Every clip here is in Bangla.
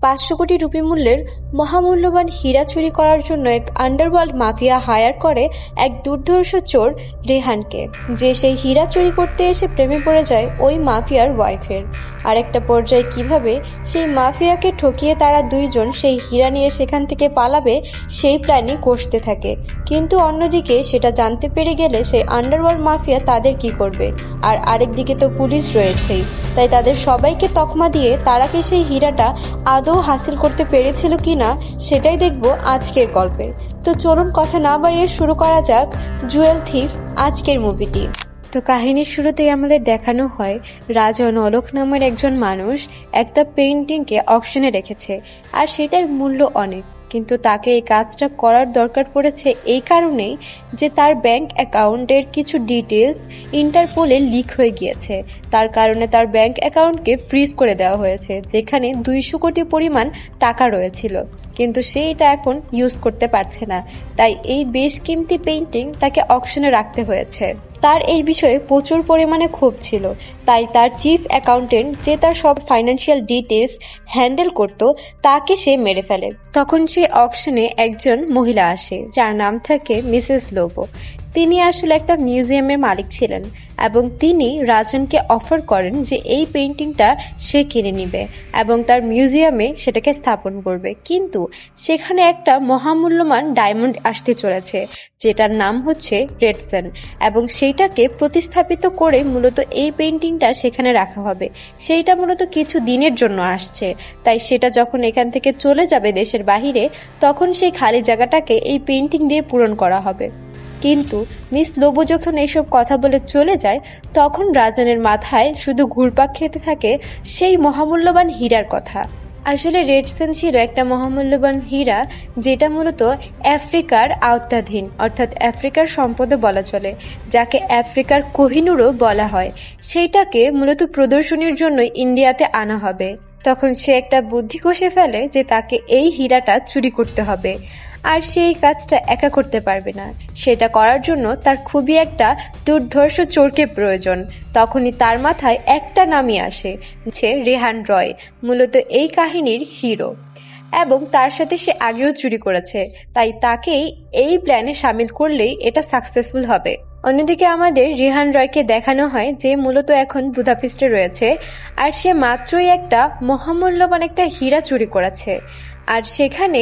500 কোটি রুপি মূল্যের মহামূল্যবান হীরা চুরি করার জন্য এক আন্ডারওয়ার্ল্ড মাফিয়া হায়ার করে এক দুর্ধর্ষ চোর রেহানকে, যে সেই হীরা চুরি করতে এসে প্রেমে পড়ে যায় ওই মাফিয়ার ওয়াইফের। আর একটা পর্যায়ে কিভাবে সেই মাফিয়াকে ঠকিয়ে তারা দুইজন সেই হীরা নিয়ে সেখান থেকে পালাবে সেই প্ল্যানই কষতে থাকে। কিন্তু অন্যদিকে সেটা জানতে পেরে গেলে সেই আন্ডারওয়ার্ল্ড মাফিয়া তাদের কি করবে, আর আরেকদিকে তো পুলিশ রয়েছেই। তাই তাদের সবাইকে তকমা দিয়ে তারা কি সেই হীরাটা আদৌ হাসিল করতে পেরেছিল কিনা সেটাই দেখব আজকের গল্পে। তো চলুন কথা না বাড়িয়ে শুরু করা যাক জুয়েল থিফ আজকের মুভিটি। তো কাহিনীর শুরুতেই আমাদের দেখানো হয় রাজন অলোক নামের একজন মানুষ একটা পেইন্টিংকে অকশনে রেখেছে, আর সেটার মূল্য অনেক। কিন্তু তাকে এই কাজটা করার দরকার পড়েছে এই কারণেই যে তার ব্যাংক অ্যাকাউন্টের কিছু ডিটেলস ইন্টারপোলে লিক হয়ে গিয়েছে। তার কারণে তার ব্যাংক অ্যাকাউন্টকে ফ্রিজ করে দেওয়া হয়েছে, যেখানে 200 কোটি পরিমাণ টাকা রয়েছিল। কিন্তু সে এটা এখন ইউজ করতে পারছে না, তাই এই বেশ কিমতি পেইন্টিং তাকে অকশনে রাখতে হয়েছে। তার এই বিষয়ে প্রচুর পরিমাণে ক্ষোভ ছিল, তাই তার চিফ অ্যাকাউন্টেন্ট, যে তার সব ফাইন্যান্সিয়াল ডিটেলস হ্যান্ডেল করত, তাকে সে মেরে ফেলে। তখন সে অকশনে একজন মহিলা আসে যার নাম থাকে মিসেস লোবো। তিনি আসলে একটা মিউজিয়ামের মালিক ছিলেন এবং তিনি রাজনকে অফার করেন যে এই পেইন্টিংটা সে কিনে নিবে এবং তার মিউজিয়ামে সেটাকে স্থাপন করবে। কিন্তু সেখানে একটা মহামূল্যবান ডায়মন্ড আসতে চলেছে, যেটার নাম হচ্ছে রেডসন, এবং সেইটাকে প্রতিস্থাপিত করে মূলত এই পেইন্টিংটা সেখানে রাখা হবে। সেইটা মূলত কিছু দিনের জন্য আসছে, তাই সেটা যখন এখান থেকে চলে যাবে দেশের বাহিরে, তখন সেই খালি জায়গাটাকে এই পেইন্টিং দিয়ে পূরণ করা হবে। কিন্তু মিস লোবো যখন এইসব কথা বলে চলে যায়, তখন রাজনের মাথায় শুধু ঘুরপাক খেতে থাকে সেই মহামূল্যবান হীরার কথা। আসলে রেডসন ছিল একটা মহামূল্যবান হীরা, যেটা মূলত আফ্রিকার আওতাধীন, অর্থাৎ আফ্রিকার সম্পদও বলা চলে, যাকে আফ্রিকার কোহিনুরও বলা হয়। সেইটাকে মূলত প্রদর্শনীর জন্য ইন্ডিয়াতে আনা হবে। তখন সে একটা বুদ্ধি কষে ফেলে যে তাকে এই হীরাটা চুরি করতে হবে, আর সেই কাজটা একা করতে পারবে না। সেটা করার জন্য তার খুবই একটা দুর্ধর্ষ চোরকে প্রয়োজন। তখনই তার মাথায় একটা নামই আসে, যে রেহান রয়, মূলত এই কাহিনীর হিরো, এবং তার সাথে সে আগেও চুরি করেছে, তাই তাকেই এই প্ল্যানে সামিল করলেই এটা সাকসেসফুল হবে। অন্যদিকে আমাদের রেহান রয়কে দেখানো হয় যে মূলত এখন বুদাপেস্টে রয়েছে, আর সে মাত্রই একটা মহামূল্যবান একটা হীরা চুরি করেছে। আর সেখানে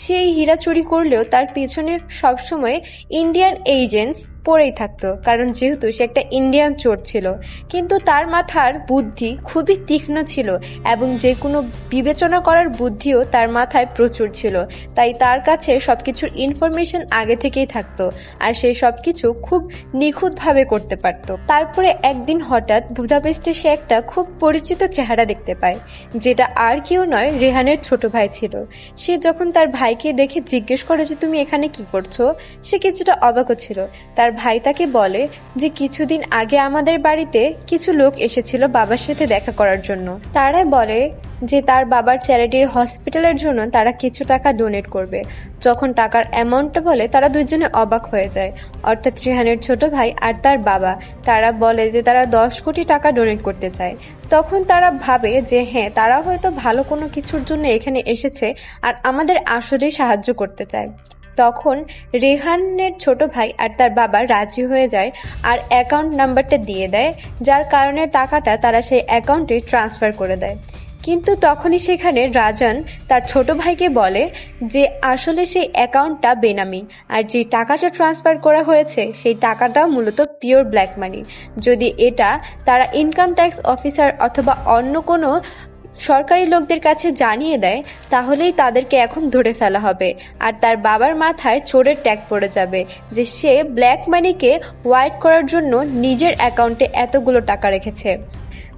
সেই হীরা চুরি করলেও তার পিছনে সবসময় ইন্ডিয়ান এজেন্টস পড়েই থাকতো, কারণ যেহেতু সে একটা ইন্ডিয়ান চোর ছিল। কিন্তু তার মাথার বুদ্ধি খুবই তীক্ষ্ণ ছিল, এবং যে কোনো বিবেচনা করার বুদ্ধিও তার মাথায় প্রচুর ছিল, তাই তার কাছে সবকিছুর ইনফরমেশন আগে থেকেই থাকতো, আর সে সবকিছু খুব নিখুঁতভাবে করতে পারত। তারপরে একদিন হঠাৎ বুদাপেস্টে সে একটা খুব পরিচিত চেহারা দেখতে পায়, যেটা আর কেউ নয়, রেহানের ছোট ভাই ছিল। সে যখন তার ভাইকে দেখে জিজ্ঞেস করে যে তুমি এখানে কি করছো, সে কিছুটা অবাক ছিল। তার ভাই তাকে বলে যে কিছুদিন আগে আমাদের বাড়িতে কিছু লোক এসেছিল বাবার সাথে দেখা করার জন্য। তারাই বলে যে তার বাবার চ্যারিটির হসপিটালের জন্য তারা কিছু টাকা ডোনেট করবে। যখন টাকার অ্যামাউন্টটা বলে, তারা দুজনে অবাক হয়ে যায়, অর্থাৎ রেহানের ছোট ভাই আর তার বাবা। তারা বলে যে তারা 10 কোটি টাকা ডোনেট করতে চায়। তখন তারা ভাবে যে হ্যাঁ, তারা হয়তো ভালো কোনো কিছুর জন্য এখানে এসেছে আর আমাদের আসলেই সাহায্য করতে চায়। তখন রেহানের ছোট ভাই আর তার বাবা রাজি হয়ে যায় আর অ্যাকাউন্ট নাম্বারটা দিয়ে দেয়, যার কারণে টাকাটা তারা সেই অ্যাকাউন্টে ট্রান্সফার করে দেয়। কিন্তু তখনই সেখানে রাজন তার ছোট ভাইকে বলে যে আসলে সেই অ্যাকাউন্টটা বেনামি, আর যে টাকাটা ট্রান্সফার করা হয়েছে সেই টাকাটা মূলত পিওর ব্ল্যাক মানি। যদি এটা তারা ইনকাম ট্যাক্স অফিসার অথবা অন্য কোনো সরকারি লোকদের কাছে জানিয়ে দেয়, তাহলেই তাদেরকে এখন ধরে ফেলা হবে, আর তার বাবার মাথায় চোরের ট্যাগ পড়ে যাবে যে সে ব্ল্যাক মানিকে হোয়াইট করার জন্য নিজের অ্যাকাউন্টে এতগুলো টাকা রেখেছে।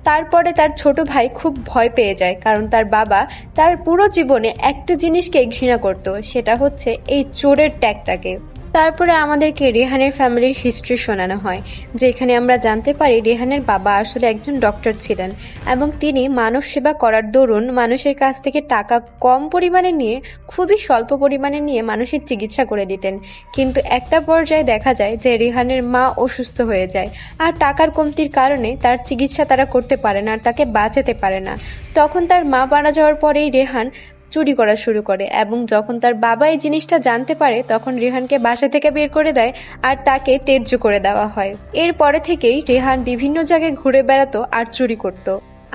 তারপরে তার ছোট ভাই খুব ভয় পেয়ে যায়, কারণ তার বাবা তার পুরো জীবনে একটা জিনিসকে ঘৃণা করত, সেটা হচ্ছে এই চোরের ট্যাগটাকে। তারপরে আমাদেরকে রেহানের ফ্যামিলির হিস্ট্রি শোনানো হয়, যেখানে আমরা জানতে পারি রেহানের বাবা আসলে একজন ডক্টর ছিলেন এবং তিনি মানব সেবা করার দরুন মানুষের কাছ থেকে টাকা কম পরিমাণে নিয়ে, খুবই স্বল্প পরিমাণে নিয়ে মানুষের চিকিৎসা করে দিতেন। কিন্তু একটা পর্যায়ে দেখা যায় যে রেহানের মা অসুস্থ হয়ে যায়, আর টাকার কমতির কারণে তার চিকিৎসা তারা করতে পারে না আর তাকে বাঁচাতে পারে না। তখন তার মা মারা যাওয়ার পরেই রেহান চুরি করা শুরু করে, এবং যখন তার বাবা এই জিনিসটা জানতে পারে তখন রেহানকে বাসা থেকে বের করে দেয় আর তাকে তেজ্য করে দেওয়া হয়। এরপরে থেকেই রেহান বিভিন্ন জায়গায় ঘুরে বেড়াতো আর চুরি করত।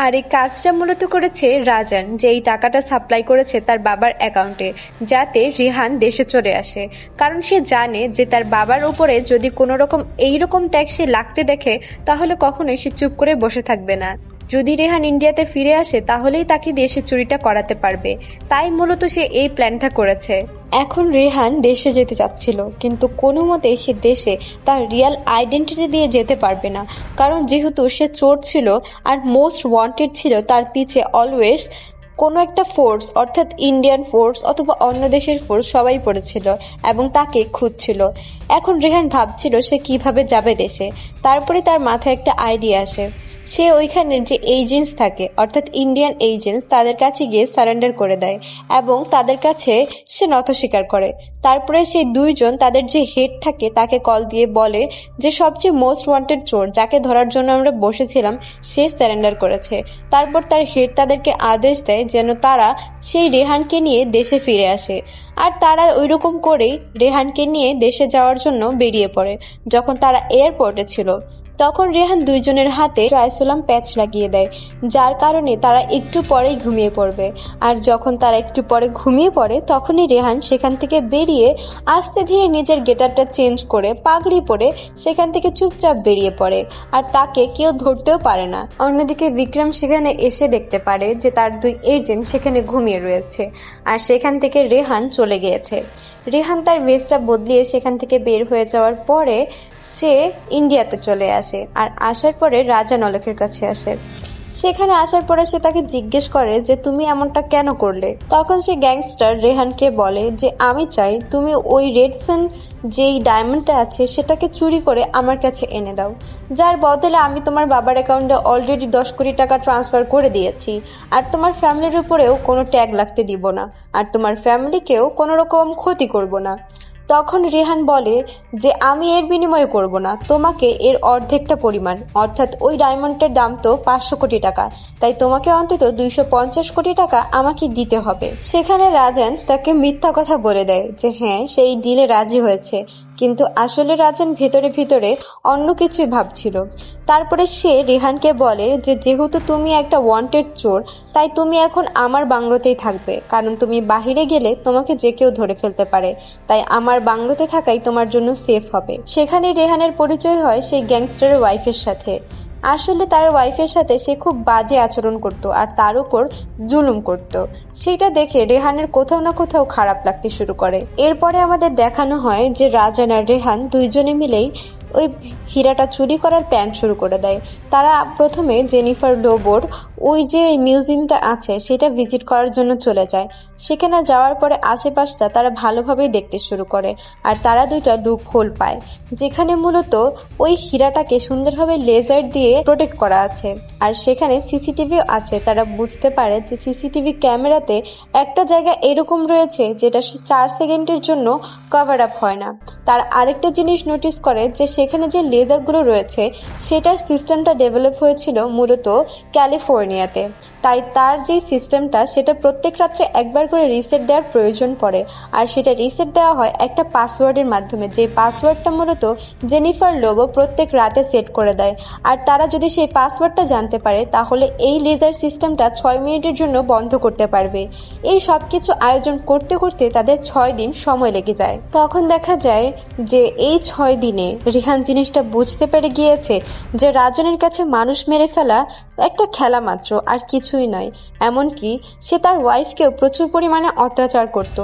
আর এই কাজটা মূলত করেছে রাজান, যে এই টাকাটা সাপ্লাই করেছে তার বাবার অ্যাকাউন্টে, যাতে রেহান দেশে চলে আসে। কারণ সে জানে যে তার বাবার উপরে যদি কোনো রকম এইরকম ট্যাক্স সে লাগতে দেখে তাহলে কখনোই সে চুপ করে বসে থাকবে না। যদি রেহান ইন্ডিয়াতে ফিরে আসে তাহলেই তাকে দেশে চুরিটা করাতে পারবে, তাই মূলত সে এই প্ল্যানটা করেছে। এখন রেহান দেশে যেতে চাচ্ছিল, কিন্তু কোনো মতে সে দেশে তার রিয়েল আইডেন্টিটি দিয়ে যেতে পারবে না, কারণ যেহেতু সে চোর ছিল আর মোস্ট ওয়ান্টেড ছিল, তার পিছে অলওয়েজ কোনো একটা ফোর্স, অর্থাৎ ইন্ডিয়ান ফোর্স অথবা অন্য দেশের ফোর্স সবাই পড়েছিল এবং তাকে খুঁজছিল। এখন রেহান ভাবছিল সে কিভাবে যাবে দেশে। তারপরে তার মাথায় একটা আইডিয়া আসে। সে ওইখানের যে এজেন্টস থাকে, অর্থাৎ ইন্ডিয়ান এজেন্টস, তাদের কাছে গিয়ে সারেন্ডার করে দেয় এবং তাদের কাছে সে নত স্বীকার করে। তারপরে সেই দুইজন তাদের যে হেড থাকে তাকে কল দিয়ে বলে যে সবচেয়ে মোস্ট ওয়ান্টেড চোর যাকে ধরার জন্য আমরা বসেছিলাম সে সারেন্ডার করেছে। তারপর তার হেড তাদেরকে আদেশ দেয় যেন তারা সেই রেহানকে নিয়ে দেশে ফিরে আসে। আর তারা ওইরকম করেই রেহানকে নিয়ে দেশে যাওয়ার জন্য বেরিয়ে পড়ে। যখন তারা এয়ারপোর্টে ছিল তখন রেহান দুইজনের হাতে ট্রাইসোলাম প্যাচ লাগিয়ে দেয়, যার কারণে তারা একটু পরেই ঘুমিয়ে পড়বে। আর যখন তারা একটু পরে ঘুমিয়ে পড়ে তখনই রেহান সেখান থেকে বেরিয়ে আস্তে ধীরে নিজের গেটআপটা চেঞ্জ করে পাগড়ি পরে সেখান থেকে চুপচাপ বেরিয়ে পড়ে, আর তাকে কেউ ধরতেও পারে না। অন্যদিকে বিক্রম সেখানে এসে দেখতে পারে যে তার দুই এজেন্ট সেখানে ঘুমিয়ে রয়েছে, আর সেখান থেকে রেহান চলে গিয়েছে। রেহান তার ভেস্টটা বদলিয়ে সেখান থেকে বের হয়ে যাওয়ার পরে সে ইন্ডিয়াতে চলে আসে, আর আসার পরে রাজা নলকের কাছে আসে। সেখানে আসার পরে সে তাকে জিজ্ঞেস করে যে তুমি এমনটা কেন করলে। তখন সে গ্যাংস্টার রেহানকে বলে যে আমি চাই তুমি ওই রেড সান যেই ডায়মন্ডটা আছে সেটাকে চুরি করে আমার কাছে এনে দাও, যার বদলে আমি তোমার বাবার অ্যাকাউন্টে অলরেডি 10 কোটি টাকা ট্রান্সফার করে দিয়েছি, আর তোমার ফ্যামিলির উপরেও কোনো ট্যাগ লাগতে দিব না, আর তোমার ফ্যামিলিকেও কোনো রকম ক্ষতি করব না। তখন রেহান বলে যে আমি এর বিনিময়ে করব না, তোমাকে এর অর্ধেকটা পরিমাণ, অর্থাৎ ওই ডায়মন্ডের দাম তো 500 কোটি টাকা, তাই তোমাকে অন্তত 250 কোটি টাকা আমাকে দিতে হবে। সেখানে রাজান তাকে মিথ্যা কথা বলে দেয় যে হ্যাঁ সেই ডিলে রাজি হয়েছে, কিন্তু আসলে রাজান ভেতরে ভিতরে অন্য কিছুই ভাবছিল। তারপরে সে রেহানকে বলে যে যেহেতু তুমি একটা ওয়ান্টেড চোর, তাই তুমি এখন আমার বাংলোতেই থাকবে, কারণ তুমি বাহিরে গেলে তোমাকে যে কেউ ধরে ফেলতে পারে, তাই আমার বাংলোতে থাকাই তোমার জন্য সেফ হবে। সেখানে রেহানের পরিচয় হয় সেই গ্যাংস্টারের ওয়াইফের সাথে। আসলে তার ওয়াইফের সাথে সে খুব বাজে আচরণ করত আর তার উপর জুলুম করত। সেটা দেখে রেহানের কোথাও না কোথাও খারাপ লাগতে শুরু করে। এরপরে আমাদের দেখানো হয় যে রাজান আর রেহান দুইজনে মিলেই ওই হীরাটা চুরি করার প্ল্যান শুরু করে দেয়। তারা প্রথমে জেনিফার লোবোর ওই যে মিউজিয়ামটা আছে সেটা ভিজিট করার জন্য চলে যায়। সেখানে যাওয়ার পরে আশেপাশটা তারা ভালোভাবেই দেখতে শুরু করে, আর তারা দুইটা লুপ হোল পায় যেখানে মূলত ওই হীরাটাকে সুন্দরভাবে লেজার দিয়ে প্রোটেক্ট করা আছে, আর সেখানে সিসিটিভিও আছে। তারা বুঝতে পারে যে সিসিটিভি ক্যামেরাতে একটা জায়গা এরকম রয়েছে যেটা 4 সেকেন্ডের জন্য কভার আপ হয় না। তার আরেকটা জিনিস নোটিস করে যে সেখানে যে লেজারগুলো রয়েছে সেটার সিস্টেমটা ডেভেলপ হয়েছিল মূলত ক্যালিফোর্নিয়াতে, তাই তার যে সিস্টেমটা সেটা প্রত্যেক রাত্রে একবার করে রিসেট দেওয়ার প্রয়োজন পড়ে, আর সেটা রিসেট দেওয়া হয় একটা পাসওয়ার্ডের মাধ্যমে, যে পাসওয়ার্ডটা মূলত জেনিফার লোবো প্রত্যেক রাতে সেট করে দেয়। আর তারা যদি সেই পাসওয়ার্ডটা জানতে পারে তাহলে এই লেজার সিস্টেমটা 6 মিনিটের জন্য বন্ধ করতে পারবে। এই সব কিছু আয়োজন করতে করতে তাদের 6 দিন সময় লেগে যায়। তখন দেখা যায় যে এই 6 দিনে রিহান জিনিসটা বুঝতে পেরে গিয়েছে যে রাজনের কাছে মানুষ মেরে ফেলা একটা খেলা মাত্র, আর কিছুই নয়। এমনকি সে তার ওয়াইফকেও প্রচুর পরিমাণে অত্যাচার করত,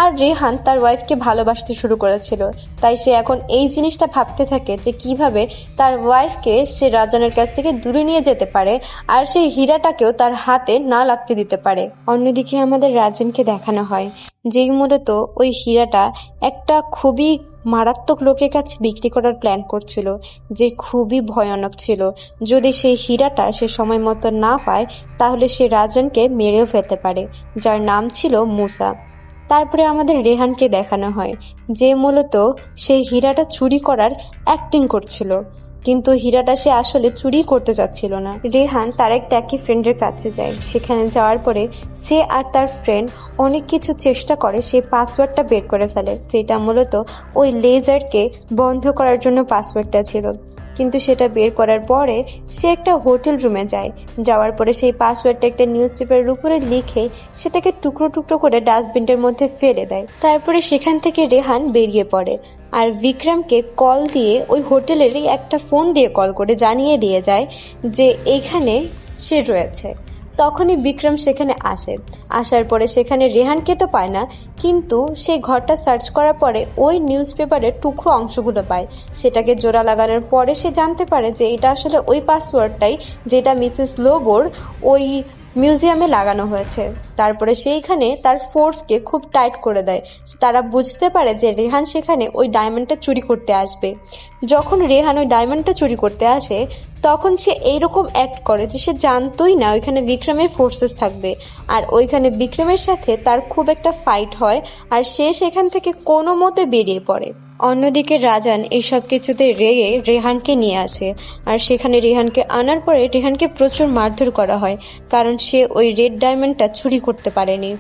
আর রেহান তার ওয়াইফকে ভালোবাসতে শুরু করেছিল। তাই সে এখন এই জিনিসটা ভাবতে থাকে যে কিভাবে তার ওয়াইফকে সে রাজনের কাছ থেকে দূরে নিয়ে যেতে পারে, আর সেই হীরাটাকেও তার হাতে না লাগতে দিতে পারে। অন্যদিকে আমাদের রাজনকে দেখানো হয় যেই মূলত ওই হীরাটা একটা খুবই মারাত্মক লোকের কাছে বিক্রি করার প্ল্যান করছিল, যে খুবই ভয়ানক ছিল। যদি সেই হীরাটা সে সময় মতো না পায় তাহলে সে রাজনকে মেরেও ফেলতে পারে, যার নাম ছিল মুসা। তারপরে আমাদের রেহানকে দেখানো হয়, যে মূলত সেই হীরাটা চুরি করার অ্যাক্টিং করছিল, কিন্তু হীরাটা সে আসলে চুরি করতে চাচ্ছিল না। রেহান তার এক ট্যাকি ফ্রেন্ডের কাছে যায়। সেখানে যাওয়ার পরে সে আর তার ফ্রেন্ড অনেক কিছু চেষ্টা করে সেই পাসওয়ার্ডটা বের করে ফেলে, যেটা মূলত ওই লেজারকে বন্ধ করার জন্য পাসওয়ার্ডটা ছিল। কিন্তু সেটা বের করার পরে সে একটা হোটেল রুমে যায়। যাওয়ার পরে সেই পাসওয়ার্ডটা একটা নিউজ পেপারের উপরে লিখে সেটাকে টুকরো টুকরো করে ডাস্টবিনের মধ্যে ফেলে দেয়। তারপরে সেখান থেকে রেহান বেরিয়ে পড়ে আর বিক্রমকে কল দিয়ে ওই হোটেলেরই একটা ফোন দিয়ে কল করে জানিয়ে দিয়ে যায় যে এখানে সে রয়েছে। তখনই বিক্রম সেখানে আসে। আসার পরে সেখানে রেহানকে তো পায় না, কিন্তু সেই ঘরটা সার্চ করার পরে ওই নিউজ পেপারের টুকরো অংশগুলো পায়। সেটাকে জোড়া লাগানোর পরে সে জানতে পারে যে এটা আসলে ওই পাসওয়ার্ডটাই যেটা মিসেস লোবোর ওই মিউজিয়ামে লাগানো হয়েছে। তারপরে সেইখানে তার ফোর্সকে খুব টাইট করে দেয়। তারা বুঝতে পারে যে রেহান সেখানে ওই ডায়মন্ডটা চুরি করতে আসবে। যখন রেহান ওই ডায়মন্ডটা চুরি করতে আসে তখন সে এইরকম অ্যাক্ট করে যে সে জানতোই না ওইখানে বিক্রমের ফোর্সেস থাকবে, আর ওইখানে বিক্রমের সাথে তার খুব একটা ফাইট হয় আর সে সেখান থেকে কোনো মতে বেরিয়ে পড়ে। অন্যদিকে রাজান এইসব কিছুতে রেগে রেহানকে নিয়ে আসে, আর সেখানে রেহানকে আনার পরে রেহানকে প্রচুর মারধর করা হয়, কারণ সে ওই রেড ডায়মন্ডটা চুরি করতে পারেনি।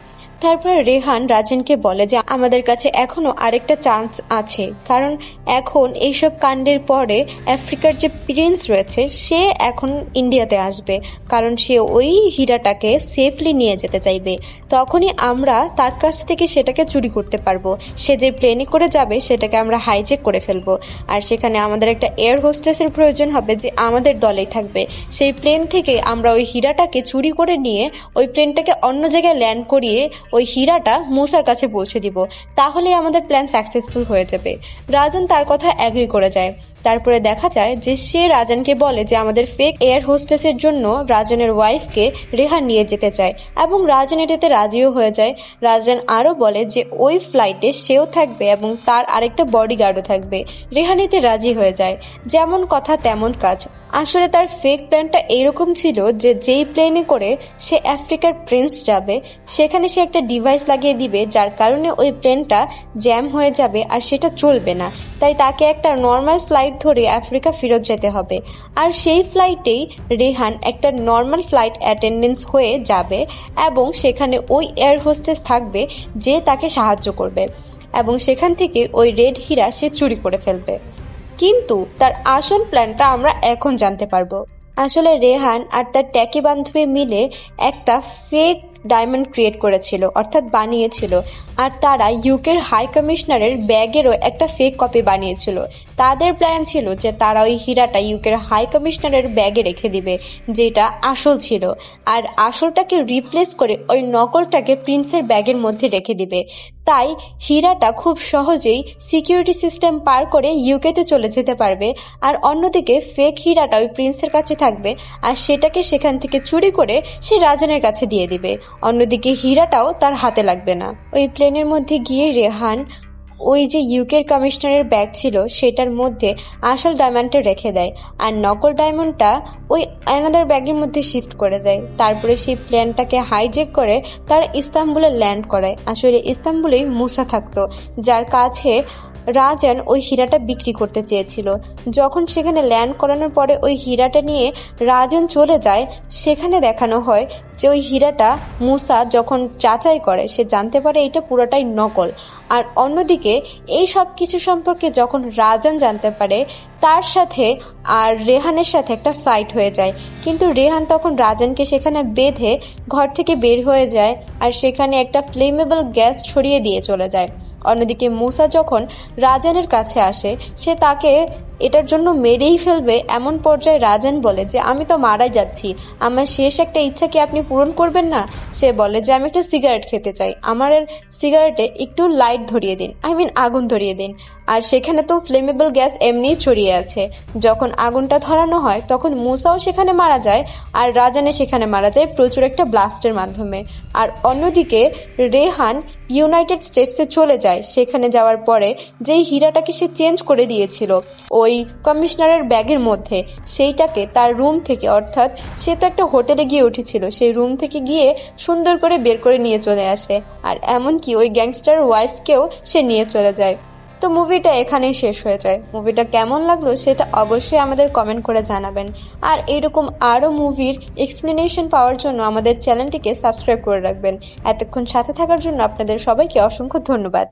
তারপর রেহান রাজানকে বলে যে আমাদের কাছে এখনো আরেকটা চান্স আছে, কারণ এখন এইসব কাণ্ডের পরে আফ্রিকার যে প্রিন্স রয়েছে সে এখন ইন্ডিয়াতে আসবে, কারণ সে ওই হীরাটাকে সেফলি নিয়ে যেতে চাইবে। তখনই আমরা তার কাছ থেকে সেটাকে চুরি করতে পারবো। সে যে প্লেনে করে যাবে সেটাকে আমরা হাইজ্যাক করে ফেলবো, আর সেখানে আমাদের একটা এয়ার হোস্টেসের প্রয়োজন হবে যে আমাদের দলেই থাকবে। সেই প্লেন থেকে আমরা ওই হীরাটাকে চুরি করে নিয়ে ওই প্লেনটাকে অন্য জায়গায় ল্যান্ড করিয়ে ওই হীরাটা মুসার কাছে পৌঁছে দিব, তাহলে আমাদের প্ল্যান সাকসেসফুল হয়ে যাবে। রাজান তার কথা এগ্রি করে যায়। তারপরে দেখা যায় যে সে রাজানকে বলে যে আমাদের ফেক এয়ার হোস্টেসের জন্য রাজানের ওয়াইফকে রেহান নিয়ে যেতে চায়, এবং রাজান এটাতে রাজিও হয়ে যায়। রাজান আরও বলে যে ওই ফ্লাইটে সেও থাকবে এবং তার আরেকটা বডিগার্ডও থাকবে। রেহান এতে রাজি হয়ে যায়। যেমন কথা তেমন কাজ। আসলে তার ফেক প্ল্যানটা এইরকম ছিল যে যেই প্লেনে করে সে আফ্রিকার প্রিন্স যাবে সেখানে সে একটা ডিভাইস লাগিয়ে দিবে, যার কারণে ওই প্লেনটা জ্যাম হয়ে যাবে আর সেটা চলবে না। তাই তাকে একটা নর্মাল ফ্লাইট ধরে আফ্রিকা ফেরত যেতে হবে, আর সেই ফ্লাইটেই রেহান একটা নর্মাল ফ্লাইট অ্যাটেন্ডেন্স হয়ে যাবে এবং সেখানে ওই এয়ার হোস্টেস থাকবে যে তাকে সাহায্য করবে, এবং সেখান থেকে ওই রেড হীরা সে চুরি করে ফেলবে। কিন্তু তার আসল প্ল্যানটা আমরা এখন জানতে পারবো। আসলে রেহান আর তার ট্যাকি বান্ধবী মিলে একটা ফেক ডায়মন্ড ক্রিয়েট করেছিল, অর্থাৎ বানিয়েছিল, আর তারা ইউকের হাই কমিশনারের ব্যাগেরও একটা ফেক কপি বানিয়েছিল। তাদের প্ল্যান ছিল যে তারা ওই হীরাটা ইউকের হাই কমিশনারের ব্যাগে রেখে দিবে, যেটা আসল ছিল, আর আসলটাকে রিপ্লেস করে ওই নকলটাকে প্রিন্সের ব্যাগের মধ্যে রেখে দিবে। তাই হীরাটা খুব সহজেই সিকিউরিটি সিস্টেম পার করে ইউকেতে চলে যেতে পারবে, আর অন্যদিকে ফেক হীরাটা ওই প্রিন্সের কাছে থাকবে আর সেটাকে সেখান থেকে চুরি করে সে রাজানের কাছে দিয়ে দিবে। অন্যদিকে হীরাটাও তার হাতে লাগবে না। ওই প্লেনের মধ্যে গিয়ে রেহান ওই যে ইউকের কমিশনারের ব্যাগ ছিল সেটার মধ্যে আসল ডায়মন্ডটা রেখে দেয়, আর নকল ডায়মন্ডটা ওই অ্যানাদার ব্যাগের মধ্যে শিফট করে দেয়। তারপরে সেই প্লেনটাকে হাইজ্যাক করে তারা ইস্তাম্বুলে ল্যান্ড করায়। আসলে ইস্তাম্বুলেই মুসা থাকতো, যার কাছে রাজান ওই হীরাটা বিক্রি করতে চেয়েছিল। যখন সেখানে ল্যান্ড করানোর পরে ওই হীরাটা নিয়ে রাজান চলে যায়, সেখানে দেখানো হয় যে ওই হীরাটা মুসা যখন যাচাই করে সে জানতে পারে এটা পুরোটাই নকল। আর অন্যদিকে এই সব কিছু সম্পর্কে যখন রাজান জানতে পারে, তার সাথে আর রেহানের সাথে একটা ফাইট হয়ে যায়। কিন্তু রেহান তখন রাজানকে সেখানে বেঁধে ঘর থেকে বের হয়ে যায়, আর সেখানে একটা ফ্লেমেবল গ্যাস ছড়িয়ে দিয়ে চলে যায়। অন্যদিকে মুসা যখন রাজানের কাছে আসে, সে তাকে এটার জন্য মেরেই ফেলবে। এমন পর্যায়ে রাজান বলে যে আমি তো মারাই যাচ্ছি, আমার শেষ একটা ইচ্ছা কি আপনি পূরণ করবেন না? সে বলে যে আমি একটা সিগারেট খেতে চাই, আমার সিগারেটে একটু লাইট ধরিয়ে দিন, আগুন ধরিয়ে দিন। আর সেখানে তো ফ্লেমেবল গ্যাস এমনিই ছড়িয়ে আছে। যখন আগুনটা ধরানো হয় তখন মুসাও সেখানে মারা যায়, আর রাজানে সেখানে মারা যায় প্রচুর একটা ব্লাস্টের মাধ্যমে। আর অন্যদিকে রেহান ইউনাইটেড স্টেটসে চলে যায়। সেখানে যাওয়ার পরে যেই হীরাটাকে সে চেঞ্জ করে দিয়েছিল ওই কমিশনারের ব্যাগের মধ্যে, সেইটাকে তার রুম থেকে, অর্থাৎ সে তো একটা হোটেলে গিয়ে উঠেছিল, সেই রুম থেকে গিয়ে সুন্দর করে বের করে নিয়ে চলে আসে। আর এমনকি ওই গ্যাংস্টার ওয়াইফকেও সে নিয়ে চলে যায়। তো মুভিটা এখানেই শেষ হয়ে যায়। মুভিটা কেমন লাগলো সেটা অবশ্যই আমাদের কমেন্ট করে জানাবেন। আর এইরকম আরও মুভির এক্সপ্লেনেশন পাওয়ার জন্য আমাদের চ্যানেলটিকে সাবস্ক্রাইব করে রাখবেন। এতক্ষণ সাথে থাকার জন্য আপনাদের সবাইকে অসংখ্য ধন্যবাদ।